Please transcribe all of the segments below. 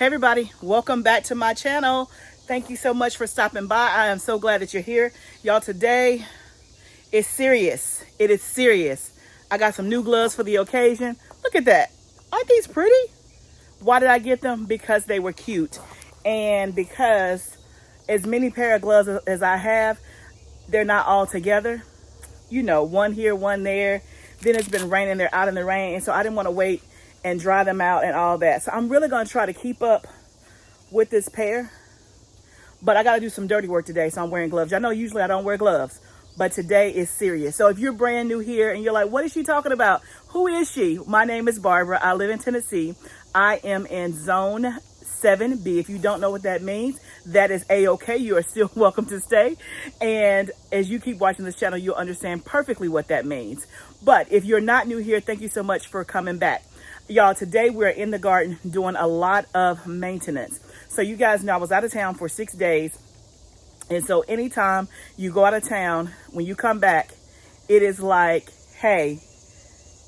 Hey everybody, welcome back to my channel. Thank you so much for stopping by. I am so glad that you're here. Y'all, today is serious. It is serious. I got some new gloves for the occasion. Look at that. Aren't these pretty? Why did I get them? Because they were cute. And because as many pair of gloves as I have, they're not all together. You know, one here, one there. Then it's been raining, they're out in the rain. And so I didn't want to wait and dry them out and all that. So I'm really going to try to keep up with this pair. But I got to do some dirty work today, so I'm wearing gloves. I know usually I don't wear gloves, but today is serious. So if you're brand new here and you're like, what is she talking about? Who is she? My name is Barbara. I live in Tennessee. I am in Zone 7B. If you don't know what that means, that is A-okay. You are still welcome to stay. And as you keep watching this channel, you'll understand perfectly what that means. But if you're not new here, thank you so much for coming back. Y'all, today we're in the garden doing a lot of maintenance. So you guys know I was out of town for 6 days. And so anytime you go out of town, when you come back, it is like, hey,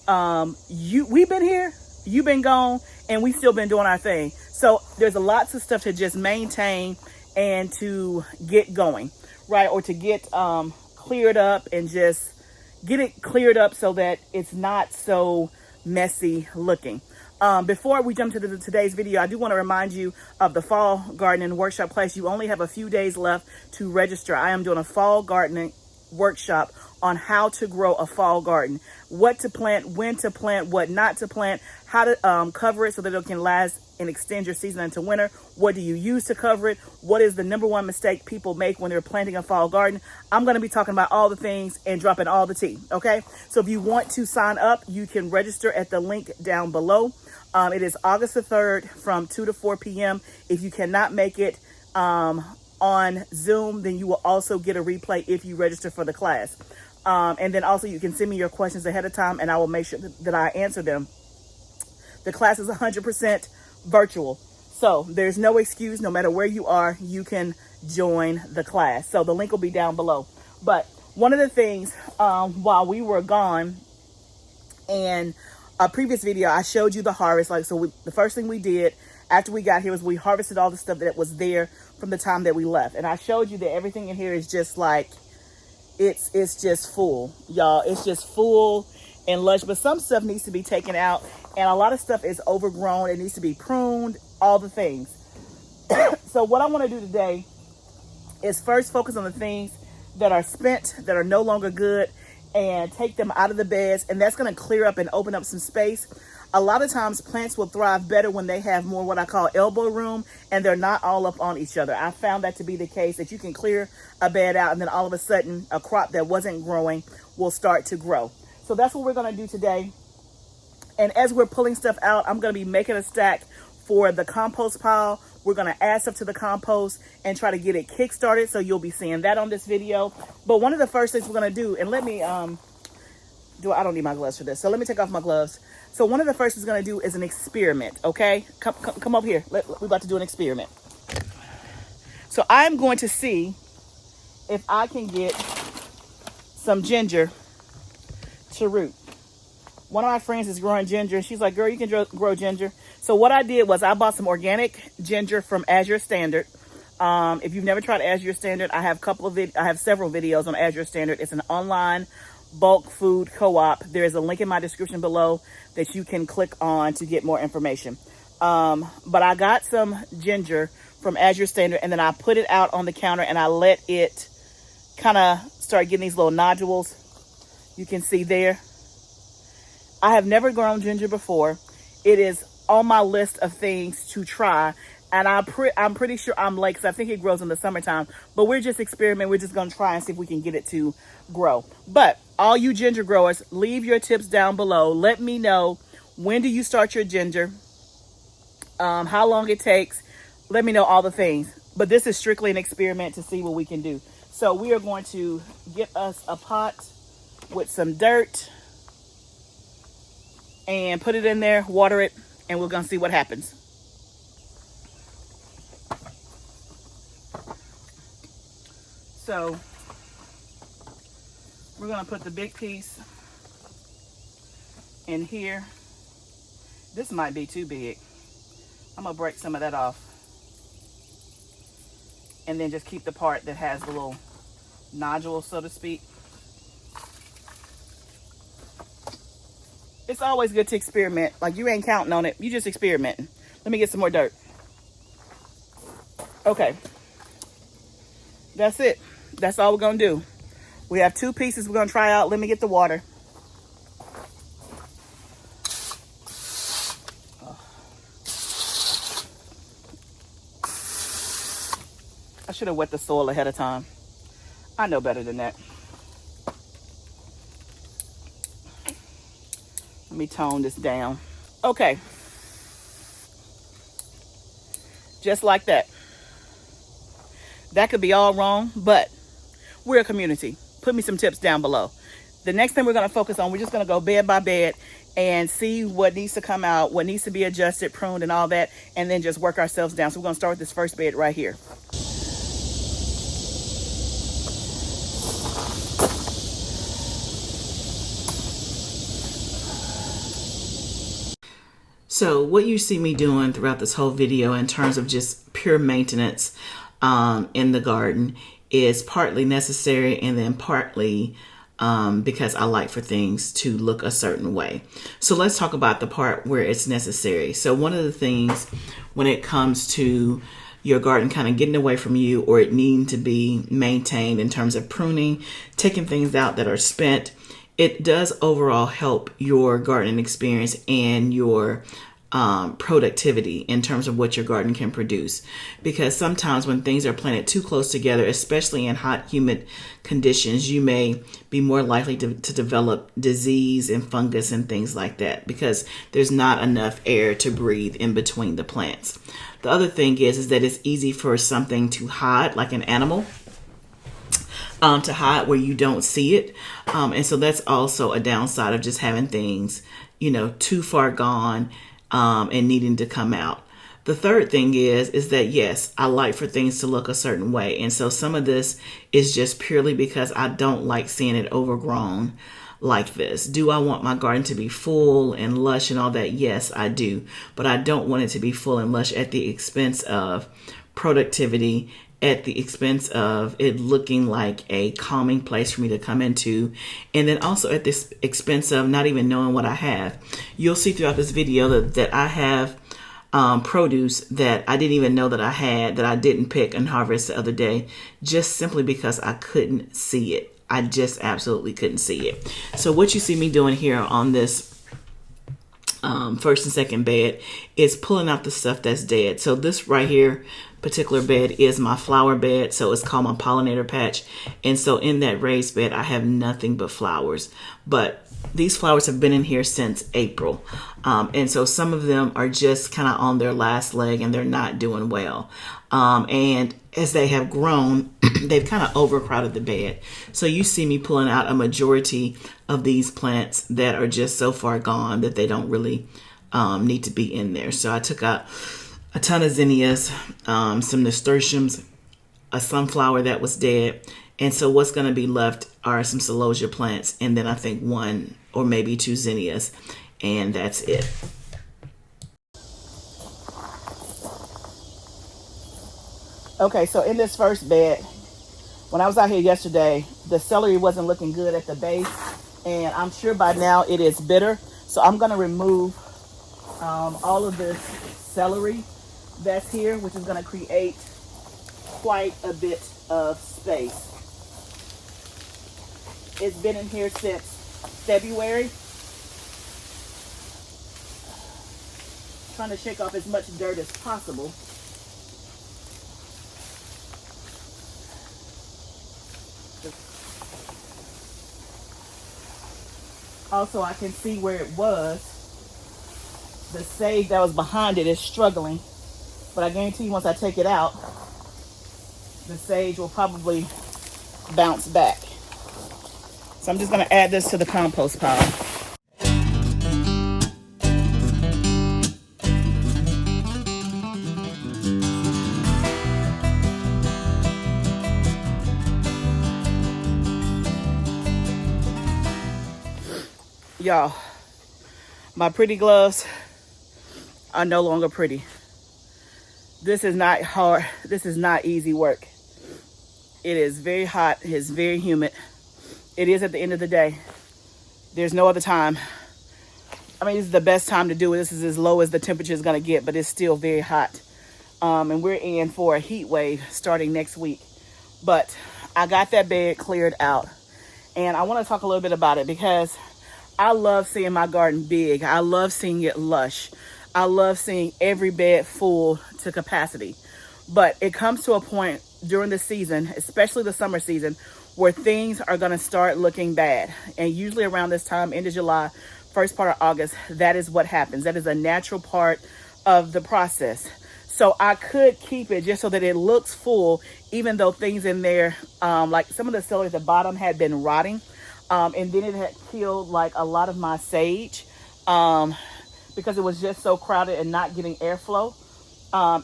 we've been here, you've been gone, and we still been doing our thing. So there's lots of stuff to just maintain and to get going, right? Or to get cleared up and just get it cleared up so that it's not so messy looking. Before we jump to today's video, I do want to remind you of the fall gardening workshop class. You only have a few days left to register. I am doing a fall gardening workshop on how to grow a fall garden, what to plant, when to plant, what not to plant, how to cover it so that it can last and extend your season into winter. What do you use to cover it? What is the number one mistake people make when they're planting a fall garden? I'm going to be talking about all the things and dropping all the tea. Okay. So if you want to sign up, you can register at the link down below. It is August the 3rd from 2 to 4 p.m. If you cannot make it on Zoom, then you will also get a replay if you register for the class. And then also you can send me your questions ahead of time and I will make sure that I answer them. The class is 100% virtual. So there's no excuse. No matter where you are, you can join the class. So the link will be down below. But one of the things while we were gone, and a previous video, I showed you the harvest. The first thing we did after we got here was we harvested all the stuff that was there from the time that we left. And I showed you that everything in here is just like, it's just full, y'all. It's just full and lush, but some stuff needs to be taken out. And a lot of stuff is overgrown. It needs to be pruned, all the things. So what I want to do today is first focus on the things that are spent, that are no longer good, and take them out of the beds. And that's going to clear up and open up some space. A lot of times plants will thrive better when they have more what I call elbow room and they're not all up on each other. I found that to be the case, that you can clear a bed out and then all of a sudden a crop that wasn't growing will start to grow. So that's what we're going to do today. And as we're pulling stuff out, I'm going to be making a stack for the compost pile. We're going to add stuff to the compost and try to get it kick-started. So you'll be seeing that on this video. But one of the first things we're going to do, and let me, I don't need my gloves for this. So let me take off my gloves. So one of the first things we're going to do is an experiment. Okay. Come up here. We're about to do an experiment. So I'm going to see if I can get some ginger to root. One of my friends is growing ginger and she's like, girl, you can grow ginger. So what I did was I bought some organic ginger from Azure Standard. If you've never tried Azure Standard, I have several videos on Azure Standard. It's an online bulk food co-op. There is a link in my description below that you can click on to get more information. But I got some ginger from Azure Standard and then I put it out on the counter and I let it kind of start getting these little nodules. You can see there. I have never grown ginger before. It is on my list of things to try. And I'm pretty sure I'm late because I think it grows in the summertime. But we're just experimenting. We're just going to try and see if we can get it to grow. But all you ginger growers, leave your tips down below. Let me know, when do you start your ginger? How long it takes. Let me know all the things. But this is strictly an experiment to see what we can do. So we are going to get us a pot with some dirt and put it in there, water it, and we're going to see what happens. So we're going to put the big piece in here. This might be too big. I'm I'm gonna break some of that off. And then just keep the part that has the little nodules, so to speak. It's always good to experiment. Like, you ain't counting on it. You just experimenting. Let me get some more dirt. Okay. That's it. That's all we're gonna do. We have 2 pieces we're gonna try out. Let me get the water. I should have wet the soil ahead of time. I know better than that. Let me tone this down. Okay. Just like that. That could be all wrong, but we're a community. Put me some tips down below. The next thing we're going to focus on, we're just going to go bed by bed and see what needs to come out, what needs to be adjusted, pruned, and all that, and then just work ourselves down. So we're going to start with this first bed right here. So what you see me doing throughout this whole video in terms of just pure maintenance in the garden is partly necessary, and then partly because I like for things to look a certain way. So let's talk about the part where it's necessary. So one of the things when it comes to your garden kind of getting away from you, or it needing to be maintained in terms of pruning, taking things out that are spent, it does overall help your gardening experience and your productivity in terms of what your garden can produce. Because sometimes when things are planted too close together, especially in hot, humid conditions, you may be more likely to develop disease and fungus and things like that, because there's not enough air to breathe in between the plants. The other thing is that it's easy for something to hide, like an animal, to hide where you don't see it. And so that's also a downside of just having things, too far gone and needing to come out. The third thing is that yes, I like for things to look a certain way. And so some of this is just purely because I don't like seeing it overgrown like this. Do I want my garden to be full and lush and all that? Yes, I do. But I don't want it to be full and lush at the expense of productivity, at the expense of it looking like a calming place for me to come into, and then also at the expense of not even knowing what I have. You'll see throughout this video that I have produce that I didn't even know that I had, that I didn't pick and harvest the other day, just simply because I couldn't see it. I just absolutely couldn't see it. So what you see me doing here on this first and second bed is pulling out the stuff that's dead. So this right here particular bed is my flower bed, so it's called my pollinator patch. And so in that raised bed I have nothing but flowers, but these flowers have been in here since April, and so some of them are just kind of on their last leg and they're not doing well, and as they have grown they've kind of overcrowded the bed. So you see me pulling out a majority of these plants that are just so far gone that they don't really need to be in there. So I took out a ton of zinnias, some nasturtiums, a sunflower that was dead. And so what's going to be left are some celosia plants, and then I think 1 or maybe 2 zinnias, and that's it. Okay, so in this first bed, when I was out here yesterday, the celery wasn't looking good at the base, and I'm sure by now it is bitter. So I'm going to remove all of this celery that's here, which is going to create quite a bit of space. It's been in here since February. Trying to shake off as much dirt as possible. Also, I can see where it was. The sage that was behind it is struggling. But I guarantee you once I take it out, the sage will probably bounce back. So I'm just going to add this to the compost pile. Y'all, my pretty gloves are no longer pretty. This is not hard. This is not easy work. It is very hot. It's very humid. It is at the end of the day. There's no other time. I mean, this is the best time to do it. This is as low as the temperature is going to get, but it's still very hot. And we're in for a heat wave starting next week. But I got that bed cleared out. And I want to talk a little bit about it because I love seeing my garden big. I love seeing it lush. I love seeing every bed full to capacity. But it comes to a point during the season, especially the summer season, where things are going to start looking bad. And usually around this time, end of July, first part of August, that is what happens. That is a natural part of the process. So I could keep it just so that it looks full, even though things in there, like some of the celery at the bottom had been rotting. And then it had killed like a lot of my sage because it was just so crowded and not getting airflow.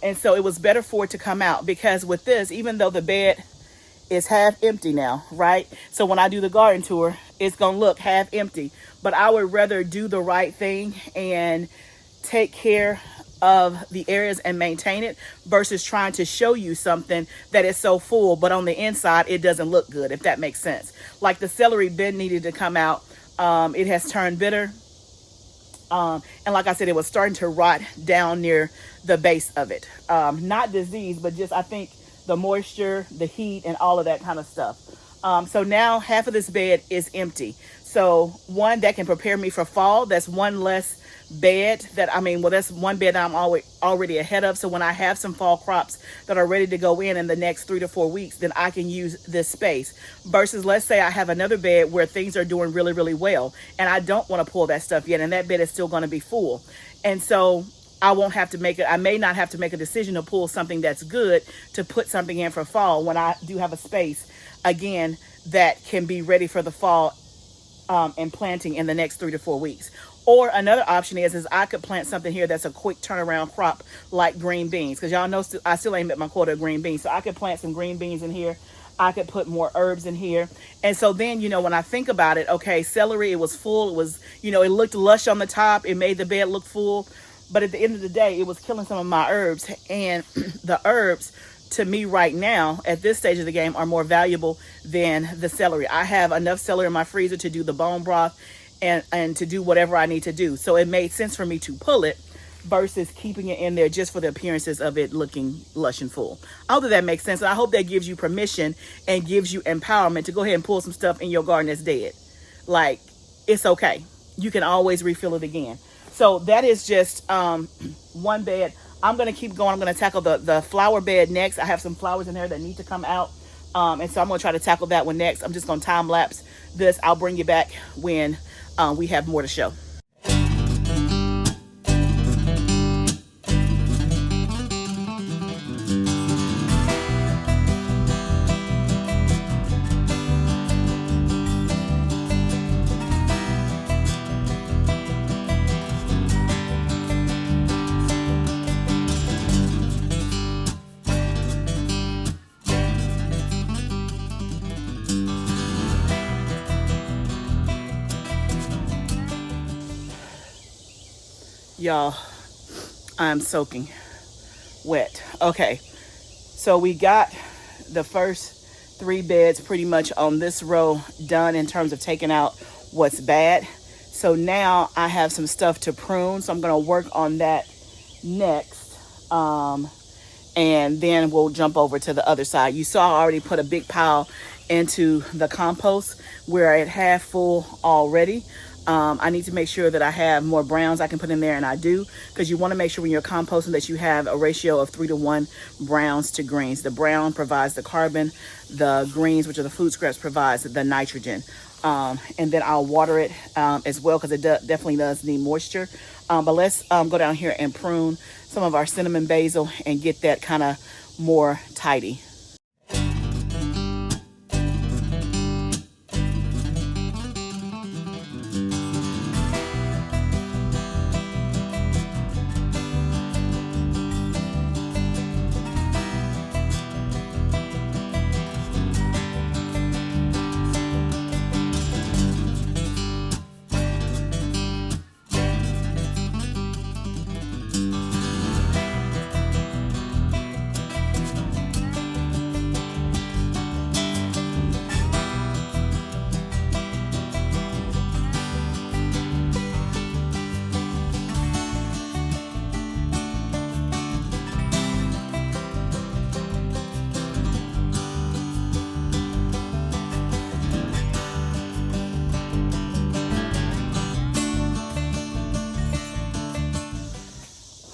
And so it was better for it to come out, because with this, even though the bed is half empty now, right? So when I do the garden tour, it's going to look half empty. But I would rather do the right thing and take care of the areas and maintain it versus trying to show you something that is so full, but on the inside, it doesn't look good, if that makes sense. Like the celery bed needed to come out. It has turned bitter. And like I said, it was starting to rot down near the base of it. Not disease, but just, I think, the moisture, the heat, and all of that kind of stuff. So now half of this bed is empty. So one, that can prepare me for fall. That's one less bed that, that's one bed that I'm already ahead of. So when I have some fall crops that are ready to go in the next 3 to 4 weeks, then I can use this space. Versus, let's say I have another bed where things are doing really, really well, and I don't want to pull that stuff yet, and that bed is still going to be full. And so I won't have to make it. I may not have to make a decision to pull something that's good to put something in for fall when I do have a space, again, that can be ready for the fall and planting in the next 3 to 4 weeks. Or another option is I could plant something here that's a quick turnaround crop like green beans. Because y'all know I still ain't met my quota of green beans. So I could plant some green beans in here. I could put more herbs in here. And so then, when I think about it, okay, celery, it was full. It was, it looked lush on the top. It made the bed look full. But at the end of the day, it was killing some of my herbs. And the herbs, to me right now, at this stage of the game, are more valuable than the celery. I have enough celery in my freezer to do the bone broth and to do whatever I need to do. So it made sense for me to pull it versus keeping it in there just for the appearances of it looking lush and full. I hope that makes sense. And I hope that gives you permission and gives you empowerment to go ahead and pull some stuff in your garden that's dead. Like, it's okay. You can always refill it again. So that is just one bed. I'm going to keep going. I'm going to tackle the flower bed next. I have some flowers in there that need to come out. And so I'm going to try to tackle that one next. I'm just going to time lapse this. I'll bring you back when we have more to show. Y'all, I'm soaking wet. Okay, so we got the first 3 beds pretty much on this row done in terms of taking out what's bad. So now I have some stuff to prune, so I'm going to work on that next. And then we'll jump over to the other side. You saw I already put a big pile into the compost. We're at half full already. I need to make sure that I have more browns I can put in there, and I do, because you want to make sure when you're composting that you have a ratio of 3 to 1 browns to greens. The brown provides the carbon, the greens, which are the food scraps, provides the nitrogen. And then I'll water it as well, because it definitely does need moisture. But let's go down here and prune some of our cinnamon basil and get that kind of more tidy.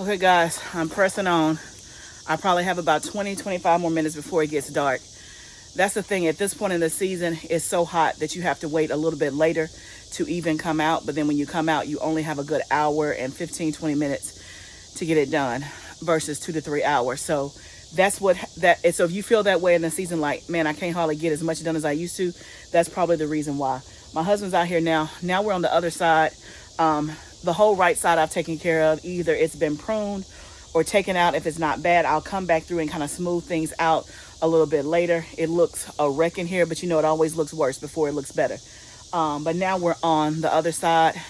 Okay guys, I'm pressing on. I probably have about 20-25 more minutes before it gets dark. That's the thing, at this point in the season, it's so hot that you have to wait a little bit later to even come out. But then when you come out, you only have a good hour and 15-20 minutes to get it done versus 2 to 3 hours. So that's what that is. So if you feel that way in the season, like, man, I can't hardly get as much done as I used to, that's probably the reason why. My husband's out here now. Now we're on the other side. The whole right side I've taken care of. Either it's been pruned or taken out. If it's not bad, I'll come back through and kind of smooth things out a little bit later. It looks a wreck in here, but you know, it always looks worse before it looks better. But now we're on the other side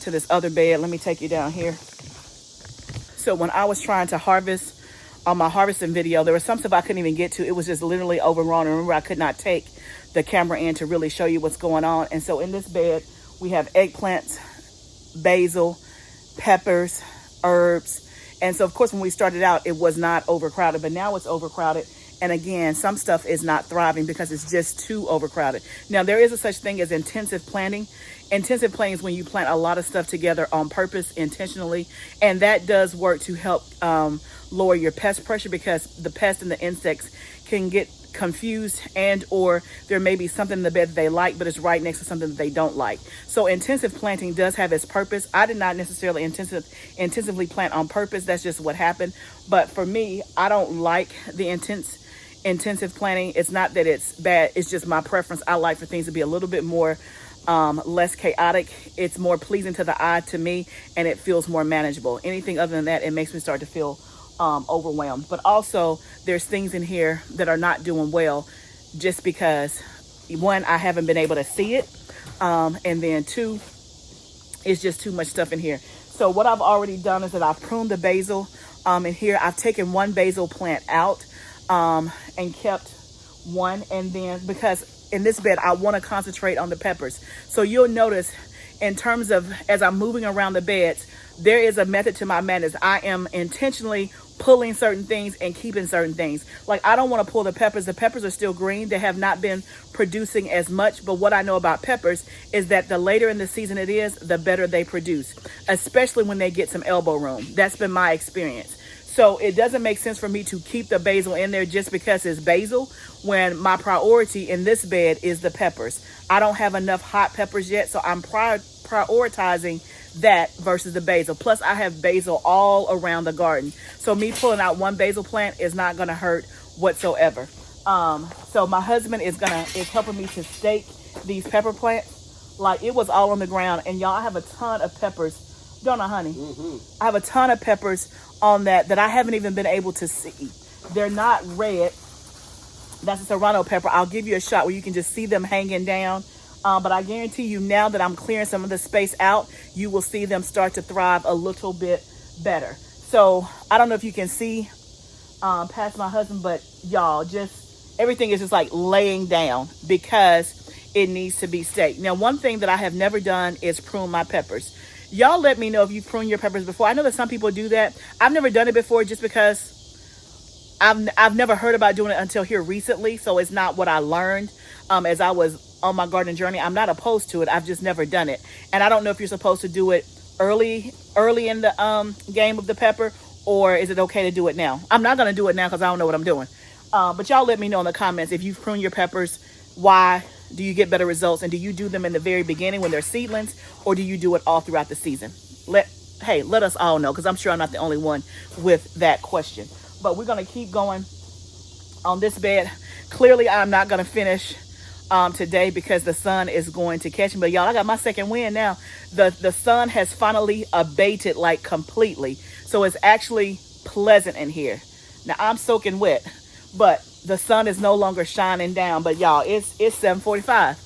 to this other bed. Let me take you down here. So when I was trying to harvest on my harvesting video, there was some stuff I couldn't even get to. It was just literally overgrown. Remember, I could not take the camera in to really show you what's going on. And so in this bed, we have eggplants, basil, peppers, herbs. And so, of course, when we started out, it was not overcrowded, but now it's overcrowded. And again, some stuff is not thriving because it's just too overcrowded. Now, there is a such thing as intensive planting. Intensive planting is when you plant a lot of stuff together on purpose, intentionally. And that does work to help lower your pest pressure, because the pests and the insects can get confused, and or there may be something in the bed that they like, but it's right next to something that they don't like. So intensive planting does have its purpose. I did not necessarily intensively plant on purpose. That's just what happened. But for me, I don't like the intensive planting. It's not that it's bad. It's just my preference. I like for things to be a little bit more less chaotic. It's more pleasing to the eye, to me, and it feels more manageable. Anything other than that, it makes me start to feel overwhelmed. But also, there's things in here that are not doing well, just because, one, I haven't been able to see it, and then two, it's just too much stuff in here. So what I've already done is that I've pruned the basil in here. I've taken one basil plant out and kept one, and then because in this bed I want to concentrate on the peppers. So you'll notice, in terms of as I'm moving around the beds, there is a method to my madness. I am intentionally pulling certain things and keeping certain things. Like, I don't want to pull the peppers. The peppers are still green. They have not been producing as much. But what I know about peppers is that the later in the season it is, the better they produce, especially when they get some elbow room. That's been my experience. So it doesn't make sense for me to keep the basil in there just because it's basil, when my priority in this bed is the peppers. I don't have enough hot peppers yet, so I'm prioritizing that versus the basil. Plus, I have basil all around the garden, so me pulling out one basil plant is not going to hurt whatsoever. So my husband is helping me to stake these pepper plants. Like, it was all on the ground, and y'all, I have a ton of peppers, don't I, honey? I have a ton of peppers on that I haven't even been able to see. They're not red. That's a serrano pepper. I'll give you a shot where you can just see them hanging down. But I guarantee you, now that I'm clearing some of the space out, you will see them start to thrive a little bit better. So I don't know if you can see past my husband, but y'all, just everything is just like laying down because it needs to be staked. Now, one thing that I have never done is prune my peppers. Y'all let me know if you prune your peppers before. I know that some people do that. I've never done it before, just because I've never heard about doing it until here recently. So it's not what I learned as I was on my garden journey. I'm not opposed to it. I've just never done it. And I don't know if you're supposed to do it early in the game of the pepper, or is it okay to do it now? I'm not going to do it now because I don't know what I'm doing. But y'all let me know in the comments if you've pruned your peppers. Why do you get better results? And do you do them in the very beginning when they're seedlings, or do you do it all throughout the season? Let us all know, because I'm sure I'm not the only one with that question. But we're going to keep going on this bed. Clearly, I'm not going to finish today because the sun is going to catch me. But y'all, I got my second wind now. The sun has finally abated, like, completely. So it's actually pleasant in here. Now, I'm soaking wet, but the sun is no longer shining down. But y'all, it's 7:45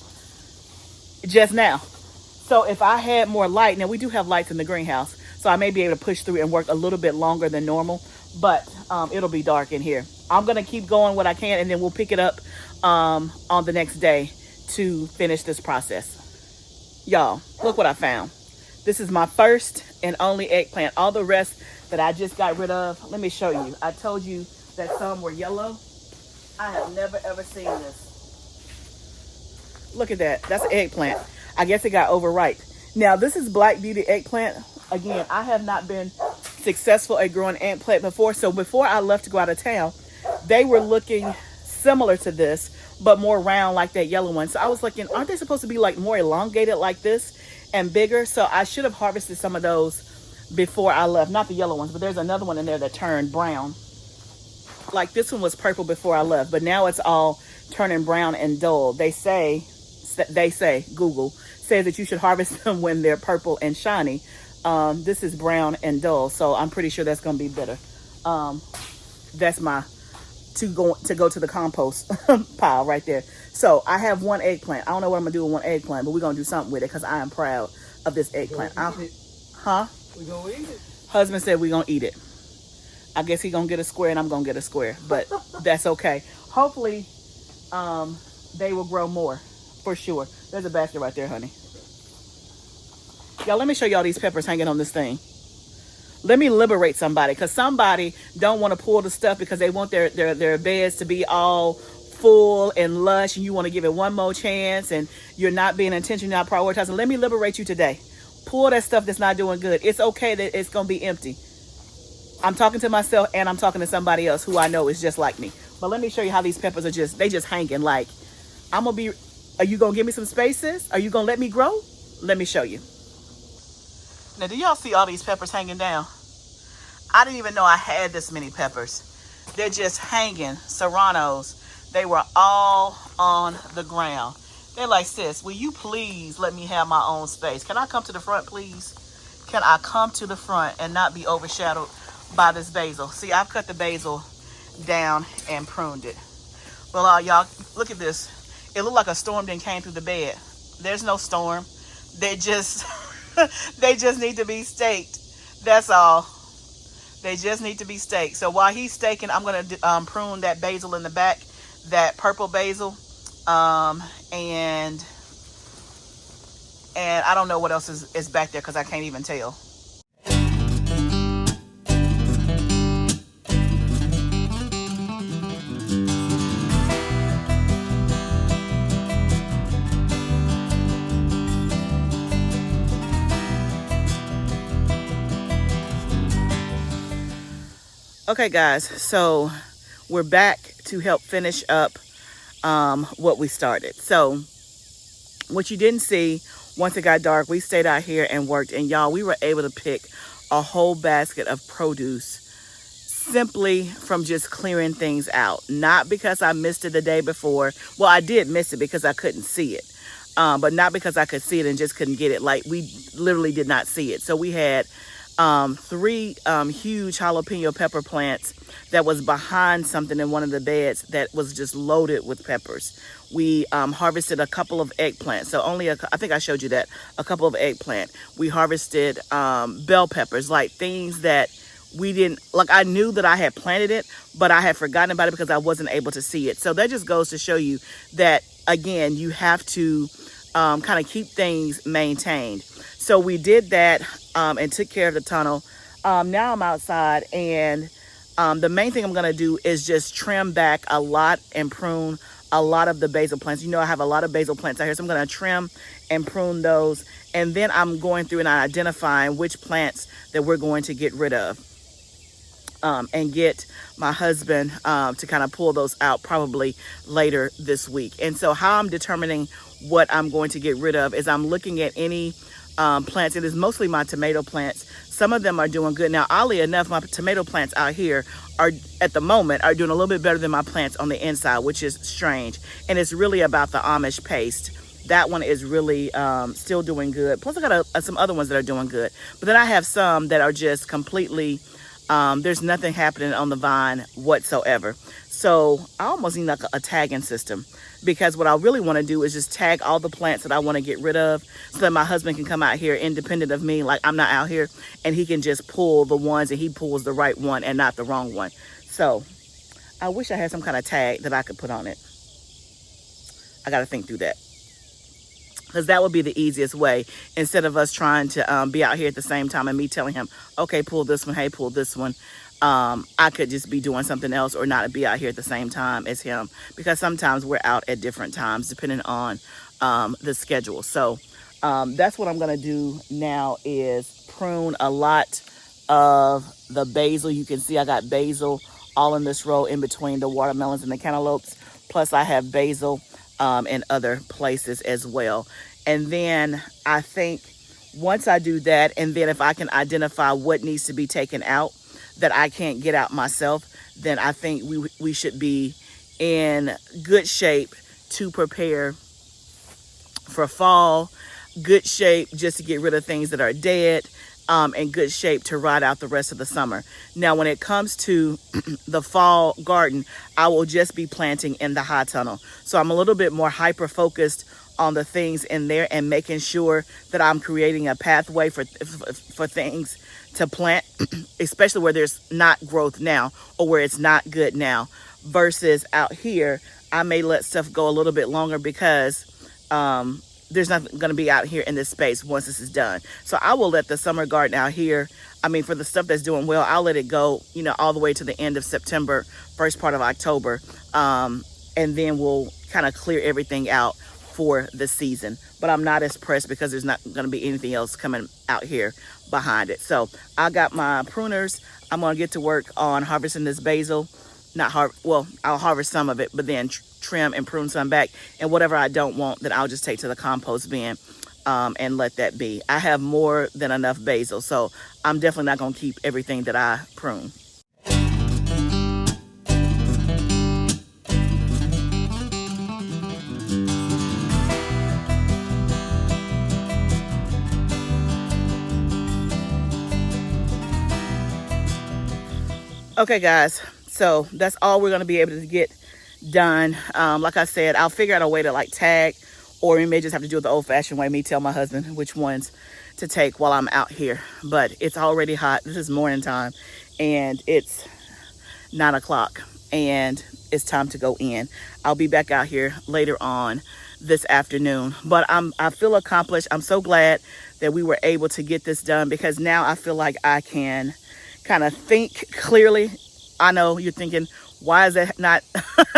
just now. So if I had more light, now we do have lights in the greenhouse, so I may be able to push through and work a little bit longer than normal, but it'll be dark in here. I'm going to keep going what I can, and then we'll pick it up on the next day to finish this process. Y'all, look what I found. This is my first and only eggplant. All the rest that I just got rid of, let me show you. I told you that some were yellow. I have never ever seen this. Look at that. That's an eggplant. I guess it got overripe. Now, this is Black Beauty eggplant. Again, I have not been successful at growing eggplant before. So before I left to go out of town, they were looking similar to this, but more round like that yellow one. So I was looking, aren't they supposed to be like more elongated like this and bigger? So I should have harvested some of those before I left. Not the yellow ones, but there's another one in there that turned brown. Like this one was purple before I left, but now it's all turning brown and dull. They say, Google says that you should harvest them when they're purple and shiny. This is brown and dull, so I'm pretty sure that's going to be better. That's my to go to the compost pile right there. So I have one eggplant. I don't know what I'm gonna do with one eggplant, but we're gonna do something with it because I am proud of this eggplant. We're gonna eat it. Husband said we're gonna eat it. I guess he's gonna get a square and I'm gonna get a square, but that's okay. Hopefully they will grow more for sure. There's a basket right there, honey. Y'all, let me show y'all these peppers hanging on this thing. Let me liberate somebody, because somebody don't want to pull the stuff because they want their beds to be all full and lush, and you want to give it one more chance, and you're not being intentional, not prioritizing. Let me liberate you today. Pull that stuff that's not doing good. It's okay that it's going to be empty. I'm talking to myself and I'm talking to somebody else who I know is just like me. But let me show you how these peppers are just hanging. Like, are you going to give me some spaces? Are you going to let me grow? Let me show you. Now, do y'all see all these peppers hanging down? I didn't even know I had this many peppers. They're just hanging, serranos. They were all on the ground. They're like, sis, will you please let me have my own space? Can I come to the front, please? Can I come to the front and not be overshadowed by this basil? See, I've cut the basil down and pruned it. Well, y'all, look at this. It looked like a storm then came through the bed. There's no storm. They just... they just need to be staked. That's all. They just need to be staked. So while he's staking, I'm going to prune that basil in the back, that purple basil. And I don't know what else is back there because I can't even tell. Okay, guys, so we're back to help finish up what we started. So what you didn't see, once it got dark, we stayed out here and worked. And y'all, we were able to pick a whole basket of produce simply from just clearing things out. Not because I missed it the day before. Well, I did miss it because I couldn't see it. But not because I could see it and just couldn't get it. Like, we literally did not see it. So we had 3 huge jalapeno pepper plants that was behind something in one of the beds that was just loaded with peppers. We harvested a couple of eggplants. So I think I showed you that, a couple of eggplant. We harvested bell peppers, like things that we didn't, like I knew that I had planted it, but I had forgotten about it because I wasn't able to see it. So that just goes to show you that, again, you have to kind of keep things maintained. So we did that and took care of the tunnel. Now I'm outside, and the main thing I'm going to do is just trim back a lot and prune a lot of the basil plants. You know, I have a lot of basil plants out here, so I'm going to trim and prune those. And then I'm going through and identifying which plants that we're going to get rid of. And get my husband to kind of pull those out probably later this week. And so how I'm determining what I'm going to get rid of is I'm looking at any plants. It is mostly my tomato plants. Some of them are doing good. Now, oddly enough, my tomato plants out here are, at the moment, are doing a little bit better than my plants on the inside, which is strange. And it's really about the Amish paste. That one is really still doing good. Plus, I got some other ones that are doing good. But then I have some that are just completely, there's nothing happening on the vine whatsoever. So I almost need like a tagging system, because what I really want to do is just tag all the plants that I want to get rid of so that my husband can come out here independent of me. Like, I'm not out here, and he can just pull the ones, and he pulls the right one and not the wrong one. So I wish I had some kind of tag that I could put on it. I got to think through that, because that would be the easiest way, instead of us trying to be out here at the same time and me telling him, okay, pull this one, hey, pull this one. I could just be doing something else or not be out here at the same time as him, because sometimes we're out at different times depending on the schedule. So that's what I'm going to do now, is prune a lot of the basil. You can see I got basil all in this row in between the watermelons and the cantaloupes. Plus I have basil in other places as well. And then I think once I do that, and then if I can identify what needs to be taken out that I can't get out myself, then I think we should be in good shape to prepare for fall, good shape just to get rid of things that are dead, and good shape to ride out the rest of the summer. Now, when it comes to the fall garden, I will just be planting in the high tunnel. So I'm a little bit more hyper focused on the things in there and making sure that I'm creating a pathway for things to plant, especially where there's not growth now or where it's not good now, versus out here, I may let stuff go a little bit longer because there's nothing going to be out here in this space once this is done. So I will let the summer garden out here, I mean, for the stuff that's doing well, I'll let it go, you know, all the way to the end of September, first part of October. And then we'll kind of clear everything out for the season. But I'm not as pressed because there's not going to be anything else coming out here behind it. So I got my pruners. I'm going to get to work on harvesting this basil. I'll harvest some of it, but then trim and prune some back, and whatever I don't want, then I'll just take to the compost bin and let that be. I have more than enough basil, so I'm definitely not going to keep everything that I prune. Okay, guys, so that's all we're going to be able to get done. Like I said, I'll figure out a way to like tag, or we may just have to do it the old-fashioned way, me tell my husband which ones to take while I'm out here. But it's already hot. This is morning time, and it's 9 o'clock, and it's time to go in. I'll be back out here later on this afternoon, but I feel accomplished. I'm so glad that we were able to get this done, because now I feel like I can kind of think clearly. I know you're thinking, why does that not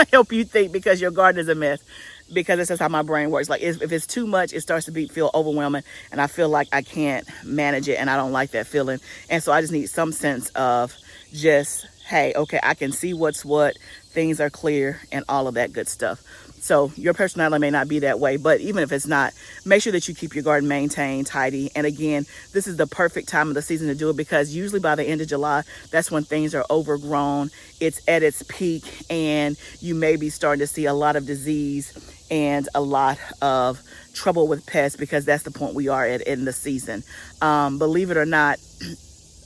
help you think? Because your garden is a mess. Because it's just how my brain works. Like if it's too much, it starts to feel overwhelming, and I feel like I can't manage it, and I don't like that feeling. And so I just need some sense of just, hey, okay, I can see what's what, things are clear, and all of that good stuff. So your personality may not be that way, but even if it's not, make sure that you keep your garden maintained, tidy. And again, this is the perfect time of the season to do it, because usually by the end of July, that's when things are overgrown. It's at its peak, and you may be starting to see a lot of disease and a lot of trouble with pests, because that's the point we are at in the season. Believe it or not,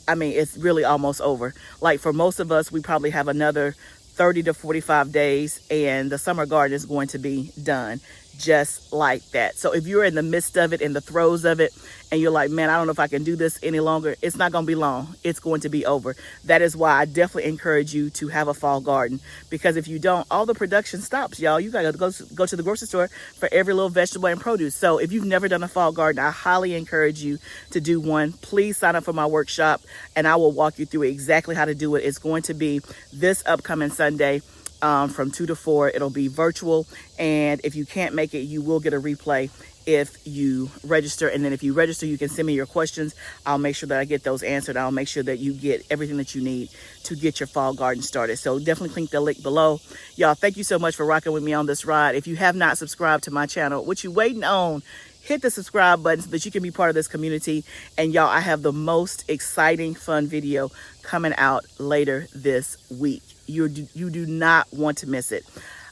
I mean, it's really almost over. Like for most of us, we probably have another 30 to 45 days, and the summer garden is going to be done just like that. So if you're in the midst of it, in the throes of it, and you're like, man, I don't know if I can do this any longer, it's not going to be long. It's going to be over. That is why I definitely encourage you to have a fall garden, because if you don't, all the production stops, y'all. You got to go to the grocery store for every little vegetable and produce. So if you've never done a fall garden, I highly encourage you to do one. Please sign up for my workshop, and I will walk you through exactly how to do it. It's going to be this upcoming Sunday, from 2 to 4. It'll be virtual, and if you can't make it, you will get a replay if you register. And then if you register, you can send me your questions. I'll make sure that I get those answered. I'll make sure that you get everything that you need to get your fall garden started. So definitely click the link below. Y'all, thank you so much for rocking with me on this ride. If you have not subscribed to my channel, what you waiting on? Hit the subscribe button so that you can be part of this community. And y'all, I have the most exciting, fun video coming out later this week. You do not want to miss it.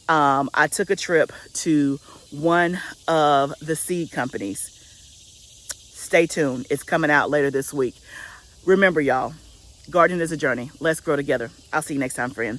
I took a trip to one of the seed companies. Stay tuned. It's coming out later this week. Remember, y'all, gardening is a journey. Let's grow together. I'll see you next time, friends.